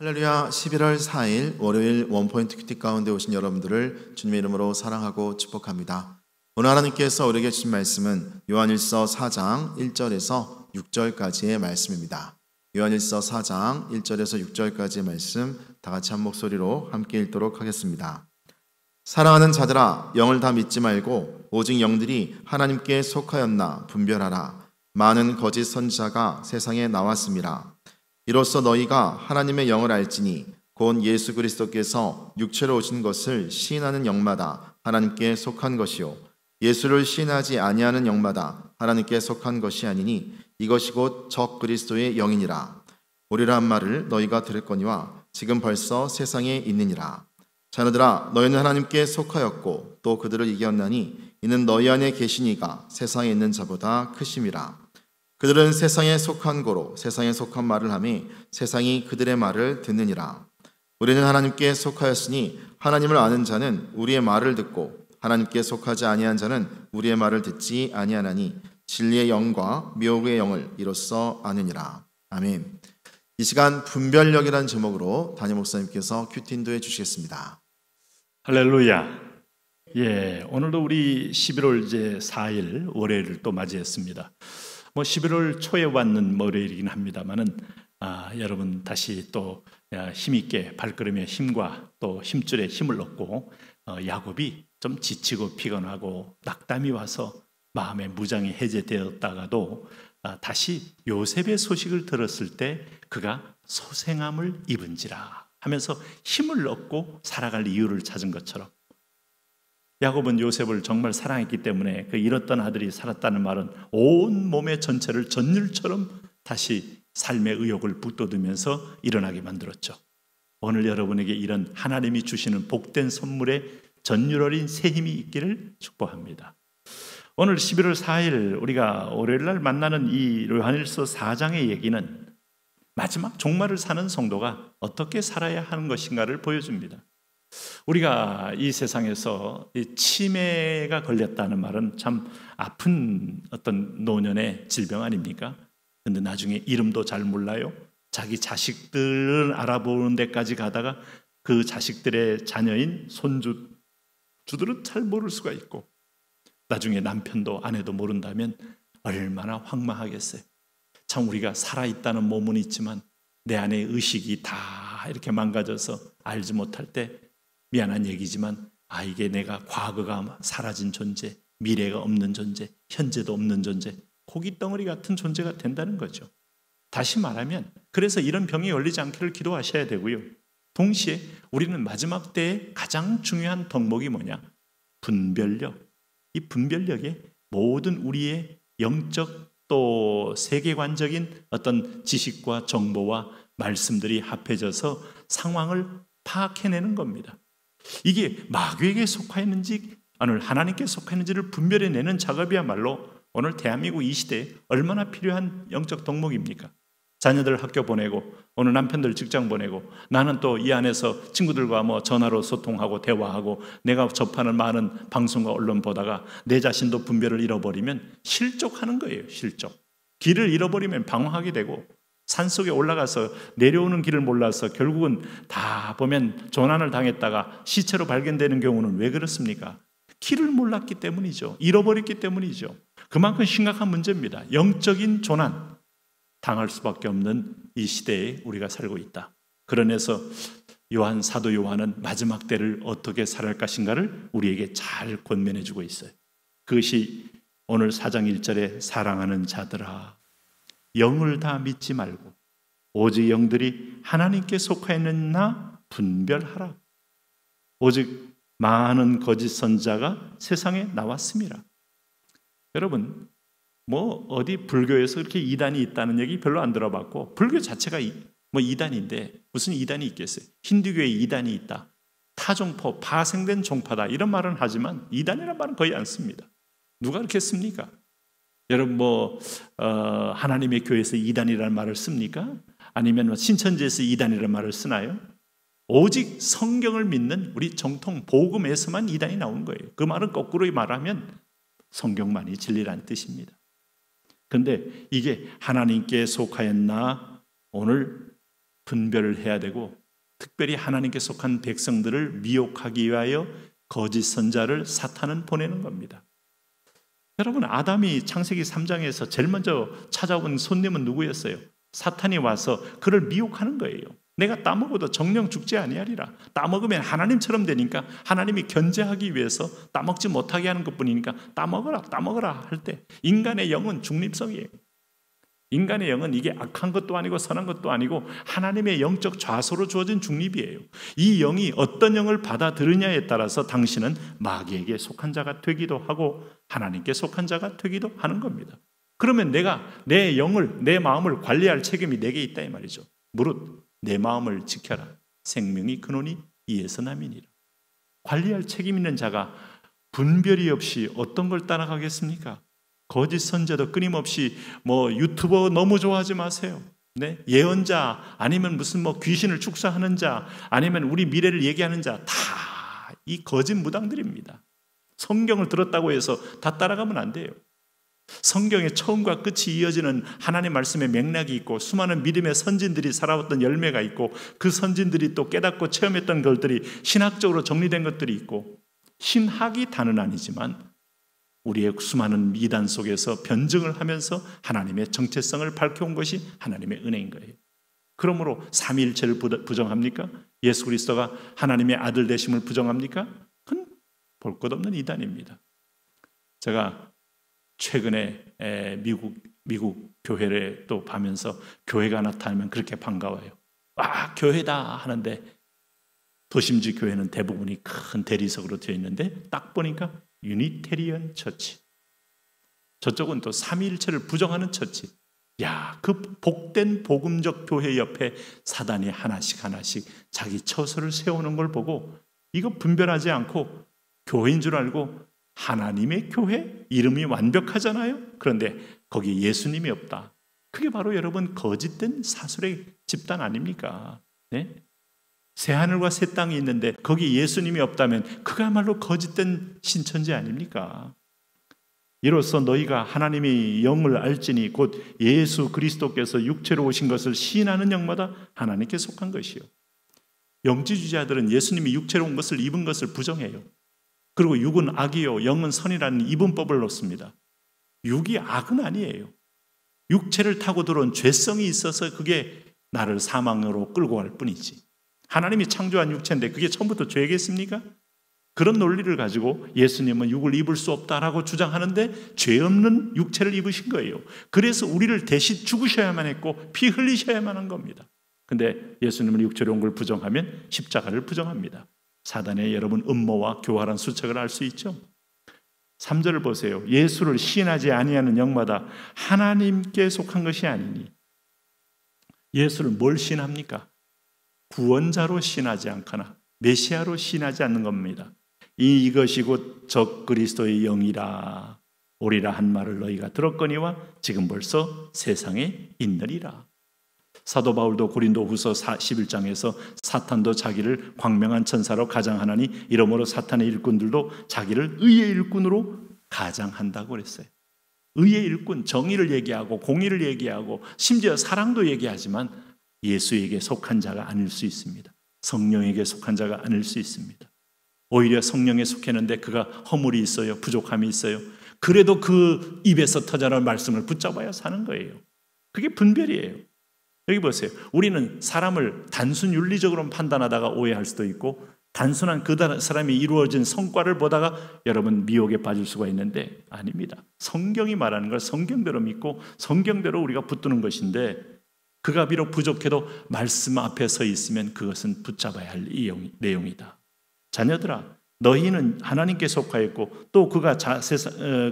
할렐루야. 11월 4일 월요일 원포인트 큐티 가운데 오신 여러분들을 주님의 이름으로 사랑하고 축복합니다. 오늘 하나님께서 우리에게 주신 말씀은 요한일서 4장 1절에서 6절까지의 말씀입니다. 요한일서 4장 1절에서 6절까지의 말씀 다 같이 한 목소리로 함께 읽도록 하겠습니다. 사랑하는 자들아, 영을 다 믿지 말고 오직 영들이 하나님께 속하였나 분별하라. 많은 거짓 선지자가 세상에 나왔음이라. 이로써 너희가 하나님의 영을 알지니 곧 예수 그리스도께서 육체로 오신 것을 시인하는 영마다 하나님께 속한 것이요 예수를 시인하지 아니하는 영마다 하나님께 속한 것이 아니니 이것이 곧 적 그리스도의 영이니라. 오리라 한 말을 너희가 들었거니와 지금 벌써 세상에 있느니라. 자녀들아, 너희는 하나님께 속하였고 또 그들을 이겼나니 이는 너희 안에 계시니가 세상에 있는 자보다 크심이라. 그들은 세상에 속한 고로 세상에 속한 말을 하며 세상이 그들의 말을 듣느니라. 우리는 하나님께 속하였으니 하나님을 아는 자는 우리의 말을 듣고 하나님께 속하지 아니한 자는 우리의 말을 듣지 아니하나니 진리의 영과 미혹의 영을 이로써 아느니라. 아멘. 이 시간 분별력이라는 제목으로 담임 목사님께서 큐티 인도해 주시겠습니다. 할렐루야. 오늘도 우리 11월 이제 4일 월요일을 또 맞이했습니다. 11월 초에 왔는 월요일이긴 합니다만은 여러분 다시 또 힘있게 발걸음에 힘과 또 힘줄에 힘을 얻고 야곱이 좀 지치고 피곤하고 낙담이 와서 마음의 무장이 해제되었다가도 다시 요셉의 소식을 들었을 때 그가 소생함을 입은지라 하면서 힘을 얻고 살아갈 이유를 찾은 것처럼 야곱은 요셉을 정말 사랑했기 때문에 그 잃었던 아들이 살았다는 말은 온 몸의 전체를 전율처럼 다시 삶의 의욕을 북돋으면서 일어나게 만들었죠. 오늘 여러분에게 이런 하나님이 주시는 복된 선물에 전율 어린 새 힘이 있기를 축복합니다. 오늘 11월 4일 우리가 월요일날 만나는 이 요한일서 4장의 얘기는 마지막 종말을 사는 성도가 어떻게 살아야 하는 것인가를 보여줍니다. 우리가 이 세상에서 치매가 걸렸다는 말은 참 아픈 어떤 노년의 질병 아닙니까? 근데 나중에 이름도 잘 몰라요. 자기 자식들을 알아보는 데까지 가다가 그 자식들의 자녀인 손주들은 잘 모를 수가 있고 나중에 남편도 아내도 모른다면 얼마나 황망하겠어요. 참 우리가 살아있다는 몸은 있지만 내 안의 의식이 다 이렇게 망가져서 알지 못할 때 미안한 얘기지만 이게 내가 과거가 사라진 존재, 미래가 없는 존재, 현재도 없는 존재, 고깃덩어리 같은 존재가 된다는 거죠. 다시 말하면 그래서 이런 병이 걸리지 않기를 기도하셔야 되고요. 동시에 우리는 마지막 때의 가장 중요한 덕목이 뭐냐? 분별력. 이 분별력에 모든 우리의 영적 또 세계관적인 어떤 지식과 정보와 말씀들이 합해져서 상황을 파악해내는 겁니다. 이게 마귀에게 속하였는지 오늘 하나님께 속하였는지를 분별해내는 작업이야말로 오늘 대한민국 이 시대에 얼마나 필요한 영적 덕목입니까? 자녀들 학교 보내고 오늘 남편들 직장 보내고 나는 또 이 안에서 친구들과 전화로 소통하고 대화하고 내가 접하는 많은 방송과 언론 보다가 내 자신도 분별을 잃어버리면 실족하는 거예요. 실족. 길을 잃어버리면 방황하게 되고 산속에 올라가서 내려오는 길을 몰라서 결국은 다 보면 조난을 당했다가 시체로 발견되는 경우는 왜 그렇습니까? 길을 몰랐기 때문이죠. 잃어버렸기 때문이죠. 그만큼 심각한 문제입니다. 영적인 조난 당할 수밖에 없는 이 시대에 우리가 살고 있다. 그러면서 사도 요한은 마지막 때를 어떻게 살아갈 것인가를 우리에게 잘 권면해 주고 있어요. 그것이 오늘 4장 1절에 사랑하는 자들아 영을 다 믿지 말고 오직 영들이 하나님께 속하였느냐 분별하라. 오직 많은 거짓 선지자가 세상에 나왔습니다. 여러분 어디 불교에서 이렇게 이단이 있다는 얘기 별로 안 들어봤고 불교 자체가 이단인데 무슨 이단이 있겠어요? 힌두교에 이단이 있다. 타종포, 파생된 종파다 이런 말은 하지만 이단이라는 말은 거의 안 씁니다. 누가 그렇게 씁니까? 여러분 하나님의 교회에서 이단이라는 말을 씁니까? 아니면 신천지에서 이단이라는 말을 쓰나요? 오직 성경을 믿는 우리 정통 복음에서만 이단이 나오는 거예요. 그 말은 거꾸로 말하면 성경만이 진리라는 뜻입니다. 그런데 이게 하나님께 속하였나 오늘 분별을 해야 되고, 특별히 하나님께 속한 백성들을 미혹하기 위하여 거짓 선자를 사탄은 보내는 겁니다. 여러분, 아담이 창세기 3장에서 제일 먼저 찾아온 손님은 누구였어요? 사탄이 와서 그를 미혹하는 거예요. 내가 따먹어도 정령 죽지 아니하리라. 따먹으면 하나님처럼 되니까, 하나님이 견제하기 위해서 따먹지 못하게 하는 것뿐이니까 따먹어라 따먹어라 할 때, 인간의 영은 중립성이에요. 인간의 영은 이게 악한 것도 아니고 선한 것도 아니고 하나님의 영적 좌소로 주어진 중립이에요. 이 영이 어떤 영을 받아들이냐에 따라서 당신은 마귀에게 속한 자가 되기도 하고 하나님께 속한 자가 되기도 하는 겁니다. 그러면 내가 내 영을, 내 마음을 관리할 책임이 내게 있다 이 말이죠. 무릇 내 마음을 지켜라. 생명이 근원이 이에서 남이니라. 관리할 책임 있는 자가 분별이 없이 어떤 걸 따라가겠습니까? 거짓 선제도 끊임없이 유튜버 너무 좋아하지 마세요. 네? 예언자, 아니면 무슨 귀신을 축사하는 자, 아니면 우리 미래를 얘기하는 자, 다 이 거짓 무당들입니다. 성경을 들었다고 해서 다 따라가면 안 돼요. 성경의 처음과 끝이 이어지는 하나님의 말씀의 맥락이 있고, 수많은 믿음의 선진들이 살아왔던 열매가 있고, 그 선진들이 또 깨닫고 체험했던 것들이 신학적으로 정리된 것들이 있고, 신학이 다는 아니지만 우리의 수많은 이단 속에서 변증을 하면서 하나님의 정체성을 밝혀온 것이 하나님의 은혜인 거예요. 그러므로 삼위일체를 부정합니까? 예수 그리스도가 하나님의 아들 되심을 부정합니까? 그건 볼 것 없는 이단입니다. 제가 최근에 미국 교회를 또 가면서 교회가 나타나면 그렇게 반가워요. 와, 교회다 하는데 도심지 교회는 대부분이 큰 대리석으로 되어 있는데 딱 보니까 유니테리언 처치, 저쪽은 또 삼위일체를 부정하는 처치. 야, 그 복된 복음적 교회 옆에 사단이 하나씩 자기 처소를 세우는 걸 보고 이거 분별하지 않고 교회인 줄 알고, 하나님의 교회? 이름이 완벽하잖아요. 그런데 거기 예수님이 없다. 그게 바로 여러분 거짓된 사술의 집단 아닙니까? 네? 새하늘과 새 땅이 있는데 거기 예수님이 없다면 그야말로 거짓된 신천지 아닙니까? 이로써 너희가 하나님의 영을 알지니 곧 예수 그리스도께서 육체로 오신 것을 시인하는 영마다 하나님께 속한 것이요. 영지주의자들은 예수님이 육체로 온 것을, 입은 것을 부정해요. 그리고 육은 악이요 영은 선이라는 이분법을 놓습니다. 육이 악은 아니에요. 육체를 타고 들어온 죄성이 있어서 그게 나를 사망으로 끌고 갈 뿐이지. 하나님이 창조한 육체인데 그게 처음부터 죄겠습니까? 그런 논리를 가지고 예수님은 육을 입을 수 없다라고 주장하는데 죄 없는 육체를 입으신 거예요. 그래서 우리를 대신 죽으셔야만 했고 피 흘리셔야만 한 겁니다. 근데 예수님은 육체로 온 걸 부정하면 십자가를 부정합니다. 사단의 여러분 음모와 교활한 수책을 알 수 있죠. 3절을 보세요. 예수를 시인하지 아니하는 영마다 하나님께 속한 것이 아니니. 예수를 뭘 시인합니까? 구원자로 시인하지 않거나 메시아로 시인하지 않는 겁니다. 이것이 곧 적 그리스도의 영이라 오리라 한 말을 너희가 들었거니와 지금 벌써 세상에 있느니라. 사도 바울도 고린도후서 11장에서 사탄도 자기를 광명한 천사로 가장하나니 이러므로 사탄의 일꾼들도 자기를 의의 일꾼으로 가장한다고 그랬어요. 의의 일꾼, 정의를 얘기하고 공의를 얘기하고 심지어 사랑도 얘기하지만 예수에게 속한 자가 아닐 수 있습니다. 성령에게 속한 자가 아닐 수 있습니다. 오히려 성령에 속했는데 그가 허물이 있어요. 부족함이 있어요. 그래도 그 입에서 터져나올 말씀을 붙잡아야 사는 거예요. 그게 분별이에요. 여기 보세요. 우리는 사람을 단순 윤리적으로 판단하다가 오해할 수도 있고 단순한 그 사람이 이루어진 성과를 보다가 여러분 미혹에 빠질 수가 있는데 아닙니다. 성경이 말하는 걸 성경대로 믿고 성경대로 우리가 붙드는 것인데 그가 비록 부족해도 말씀 앞에 서 있으면 그것은 붙잡아야 할 내용이다. 자녀들아, 너희는 하나님께 속하였고 또 그가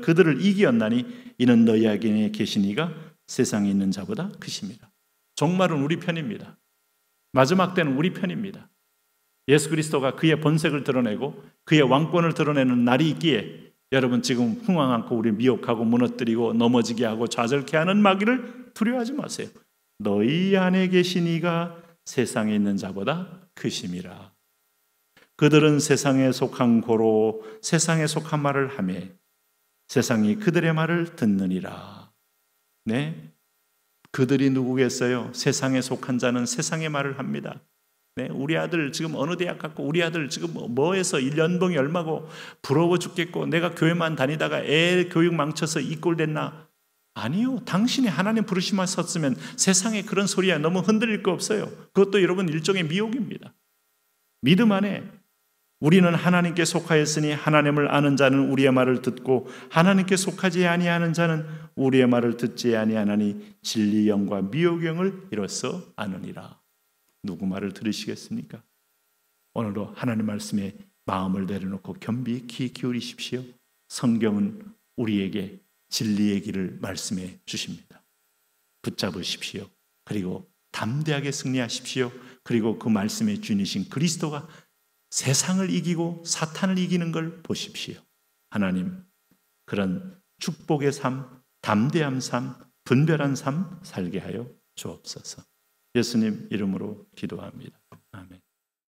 그들을 이기었나니 이는 너희에게 계신 이가 세상에 있는 자보다 크십니다. 종말은 우리 편입니다. 마지막 때는 우리 편입니다. 예수 그리스도가 그의 본색을 드러내고 그의 왕권을 드러내는 날이 있기에 여러분 지금 흥황 않고 우리 미혹하고 무너뜨리고 넘어지게 하고 좌절케 하는 마귀를 두려워하지 마세요. 너희 안에 계신 이가 세상에 있는 자보다 크심이라. 그들은 세상에 속한 고로 세상에 속한 말을 하매 세상이 그들의 말을 듣느니라. 네, 그들이 누구겠어요? 세상에 속한 자는 세상의 말을 합니다. 네, 우리 아들 지금 어느 대학 갔고 우리 아들 지금 뭐해서 연봉이 얼마고 부러워 죽겠고 내가 교회만 다니다가 애 교육 망쳐서 이 꼴 됐나? 아니요. 당신이 하나님 부르심만 섰으면 세상에 그런 소리야 너무 흔들릴 거 없어요. 그것도 여러분 일종의 미혹입니다. 믿음 안에 우리는 하나님께 속하였으니 하나님을 아는 자는 우리의 말을 듣고 하나님께 속하지 아니하는 자는 우리의 말을 듣지 아니하나니 진리 영과 미혹 영을 이로써 아느니라. 누구 말을 들으시겠습니까? 오늘도 하나님 말씀에 마음을 내려놓고 겸비 귀 기울이십시오. 성경은 우리에게 진리의 길을 말씀해 주십니다. 붙잡으십시오. 그리고 담대하게 승리하십시오. 그리고 그 말씀의 주인이신 그리스도가 세상을 이기고 사탄을 이기는 걸 보십시오. 하나님, 그런 축복의 삶, 담대한 삶, 분별한 삶 살게 하여 주옵소서. 예수님 이름으로 기도합니다.